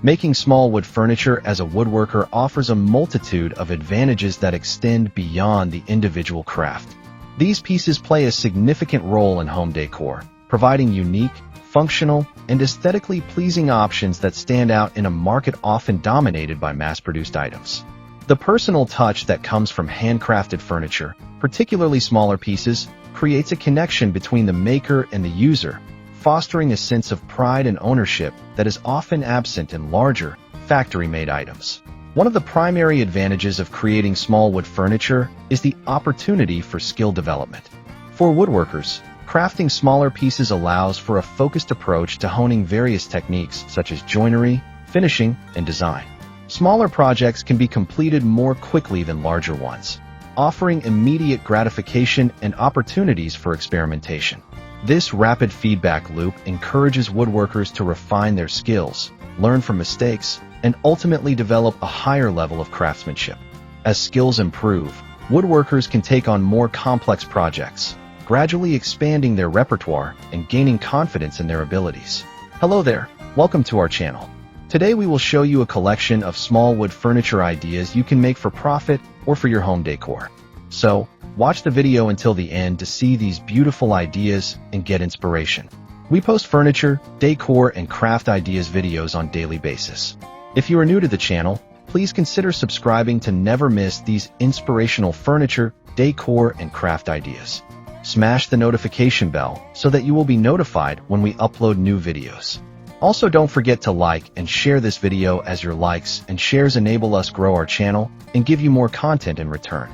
Making small wood furniture as a woodworker offers a multitude of advantages that extend beyond the individual craft. These pieces play a significant role in home decor, providing unique, functional, and aesthetically pleasing options that stand out in a market often dominated by mass-produced items. The personal touch that comes from handcrafted furniture, particularly smaller pieces, creates a connection between the maker and the user, fostering a sense of pride and ownership that is often absent in larger, factory-made items. One of the primary advantages of creating small wood furniture is the opportunity for skill development. For woodworkers, crafting smaller pieces allows for a focused approach to honing various techniques such as joinery, finishing, and design. Smaller projects can be completed more quickly than larger ones, offering immediate gratification and opportunities for experimentation. This rapid feedback loop encourages woodworkers to refine their skills, learn from mistakes, and ultimately develop a higher level of craftsmanship. As skills improve, woodworkers can take on more complex projects, gradually expanding their repertoire and gaining confidence in their abilities. Hello there, welcome to our channel. Today we will show you a collection of small wood furniture ideas you can make for profit or for your home decor. So, watch the video until the end to see these beautiful ideas and get inspiration. We post furniture, decor, and craft ideas videos on a daily basis. If you are new to the channel, please consider subscribing to never miss these inspirational furniture, decor, and craft ideas. Smash the notification bell so that you will be notified when we upload new videos. Also, don't forget to like and share this video, as your likes and shares enable us grow our channel and give you more content in return.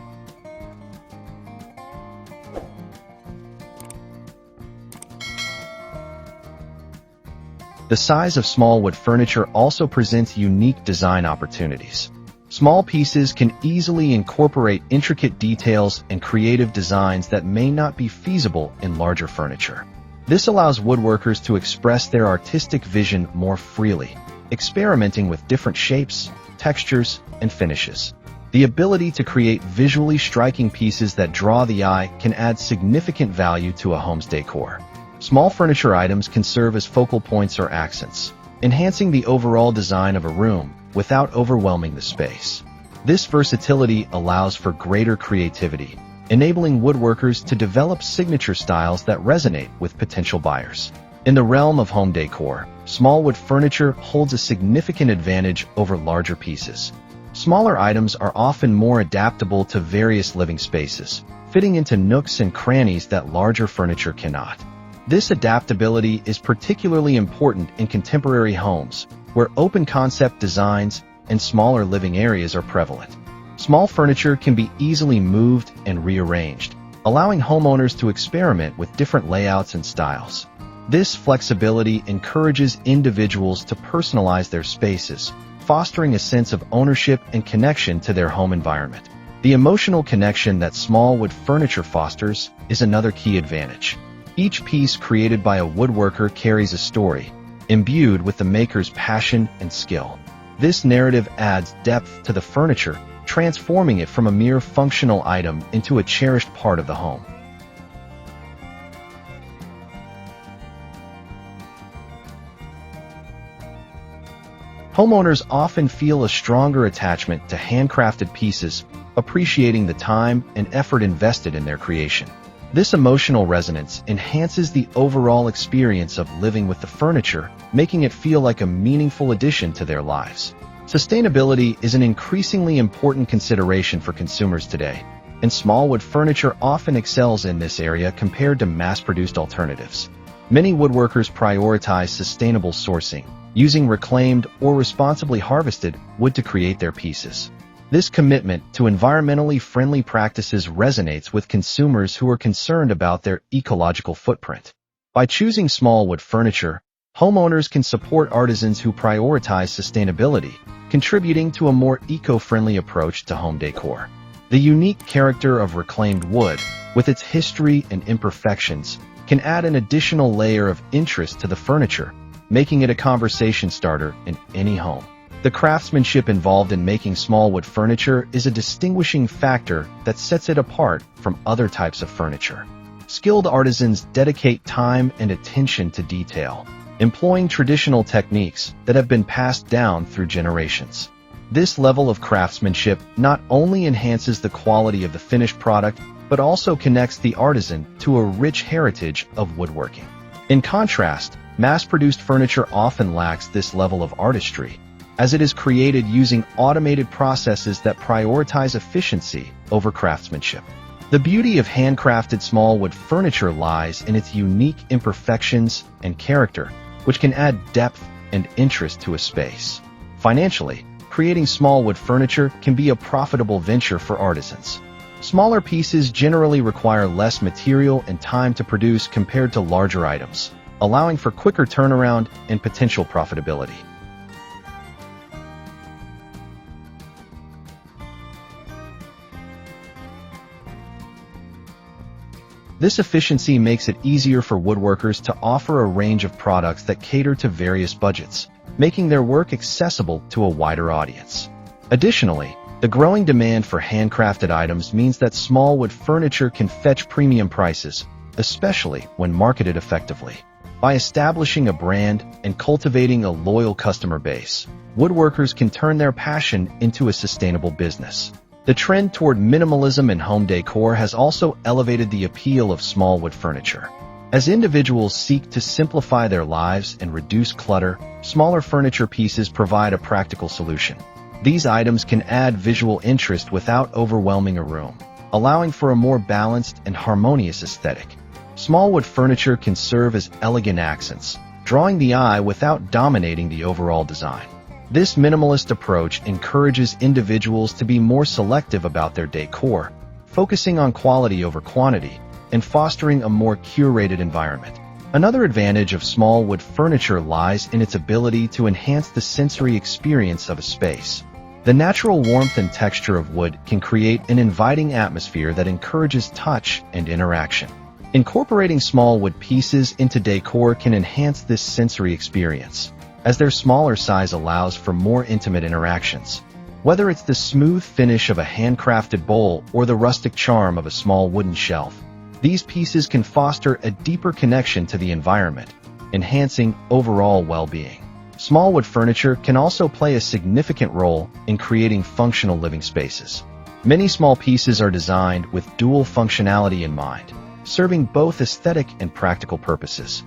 The size of small wood furniture also presents unique design opportunities. Small pieces can easily incorporate intricate details and creative designs that may not be feasible in larger furniture. This allows woodworkers to express their artistic vision more freely, experimenting with different shapes, textures, and finishes. The ability to create visually striking pieces that draw the eye can add significant value to a home's decor. Small furniture items can serve as focal points or accents, enhancing the overall design of a room without overwhelming the space. This versatility allows for greater creativity, enabling woodworkers to develop signature styles that resonate with potential buyers. In the realm of home decor, small wood furniture holds a significant advantage over larger pieces. Smaller items are often more adaptable to various living spaces, fitting into nooks and crannies that larger furniture cannot. This adaptability is particularly important in contemporary homes, where open-concept designs and smaller living areas are prevalent. Small furniture can be easily moved and rearranged, allowing homeowners to experiment with different layouts and styles. This flexibility encourages individuals to personalize their spaces, fostering a sense of ownership and connection to their home environment. The emotional connection that small wood furniture fosters is another key advantage. Each piece created by a woodworker carries a story, imbued with the maker's passion and skill. This narrative adds depth to the furniture, transforming it from a mere functional item into a cherished part of the home. Homeowners often feel a stronger attachment to handcrafted pieces, appreciating the time and effort invested in their creation. This emotional resonance enhances the overall experience of living with the furniture, making it feel like a meaningful addition to their lives. Sustainability is an increasingly important consideration for consumers today, and small wood furniture often excels in this area compared to mass-produced alternatives. Many woodworkers prioritize sustainable sourcing, using reclaimed or responsibly harvested wood to create their pieces. This commitment to environmentally friendly practices resonates with consumers who are concerned about their ecological footprint. By choosing small wood furniture, homeowners can support artisans who prioritize sustainability, contributing to a more eco-friendly approach to home decor. The unique character of reclaimed wood, with its history and imperfections, can add an additional layer of interest to the furniture, making it a conversation starter in any home. The craftsmanship involved in making small wood furniture is a distinguishing factor that sets it apart from other types of furniture. Skilled artisans dedicate time and attention to detail, employing traditional techniques that have been passed down through generations. This level of craftsmanship not only enhances the quality of the finished product, but also connects the artisan to a rich heritage of woodworking. In contrast, mass-produced furniture often lacks this level of artistry, as it is created using automated processes that prioritize efficiency over craftsmanship. The beauty of handcrafted small wood furniture lies in its unique imperfections and character, which can add depth and interest to a space. Financially, creating small wood furniture can be a profitable venture for artisans. Smaller pieces generally require less material and time to produce compared to larger items, allowing for quicker turnaround and potential profitability. This efficiency makes it easier for woodworkers to offer a range of products that cater to various budgets, making their work accessible to a wider audience. Additionally, the growing demand for handcrafted items means that small wood furniture can fetch premium prices, especially when marketed effectively. By establishing a brand and cultivating a loyal customer base, woodworkers can turn their passion into a sustainable business. The trend toward minimalism in home decor has also elevated the appeal of small wood furniture. As individuals seek to simplify their lives and reduce clutter, smaller furniture pieces provide a practical solution. These items can add visual interest without overwhelming a room, allowing for a more balanced and harmonious aesthetic. Small wood furniture can serve as elegant accents, drawing the eye without dominating the overall design. This minimalist approach encourages individuals to be more selective about their decor, focusing on quality over quantity, and fostering a more curated environment. Another advantage of small wood furniture lies in its ability to enhance the sensory experience of a space. The natural warmth and texture of wood can create an inviting atmosphere that encourages touch and interaction. Incorporating small wood pieces into decor can enhance this sensory experience, as their smaller size allows for more intimate interactions. Whether it's the smooth finish of a handcrafted bowl or the rustic charm of a small wooden shelf, these pieces can foster a deeper connection to the environment, enhancing overall well-being. Small wood furniture can also play a significant role in creating functional living spaces. Many small pieces are designed with dual functionality in mind, serving both aesthetic and practical purposes.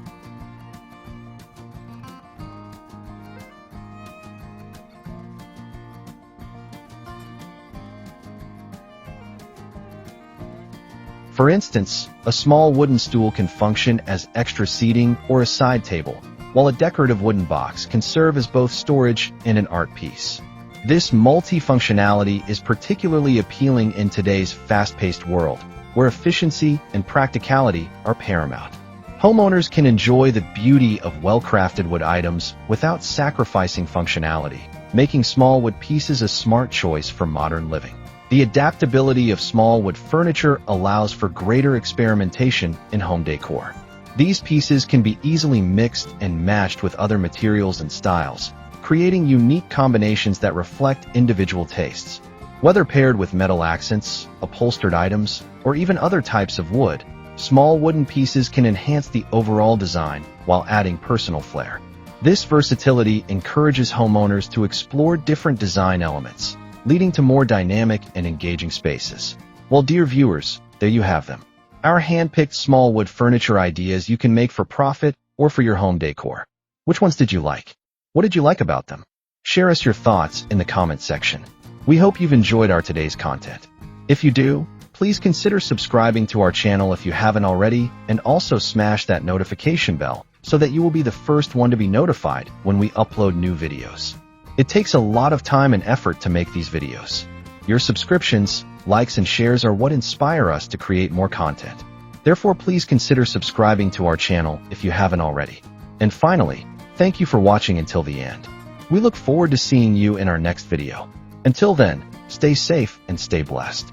For instance, a small wooden stool can function as extra seating or a side table, while a decorative wooden box can serve as both storage and an art piece. This multifunctionality is particularly appealing in today's fast-paced world, where efficiency and practicality are paramount. Homeowners can enjoy the beauty of well-crafted wood items without sacrificing functionality, making small wood pieces a smart choice for modern living. The adaptability of small wood furniture allows for greater experimentation in home decor. These pieces can be easily mixed and matched with other materials and styles, creating unique combinations that reflect individual tastes. Whether paired with metal accents, upholstered items, or even other types of wood, small wooden pieces can enhance the overall design while adding personal flair. This versatility encourages homeowners to explore different design elements, leading to more dynamic and engaging spaces. Well, dear viewers, there you have them. Our hand-picked small wood furniture ideas you can make for profit or for your home decor. Which ones did you like? What did you like about them? Share us your thoughts in the comment section. We hope you've enjoyed our today's content. If you do, please consider subscribing to our channel if you haven't already, and also smash that notification bell so that you will be the first one to be notified when we upload new videos. It takes a lot of time and effort to make these videos. Your subscriptions, likes, and shares are what inspire us to create more content. Therefore, please consider subscribing to our channel if you haven't already. And finally, thank you for watching until the end. We look forward to seeing you in our next video. Until then, stay safe and stay blessed.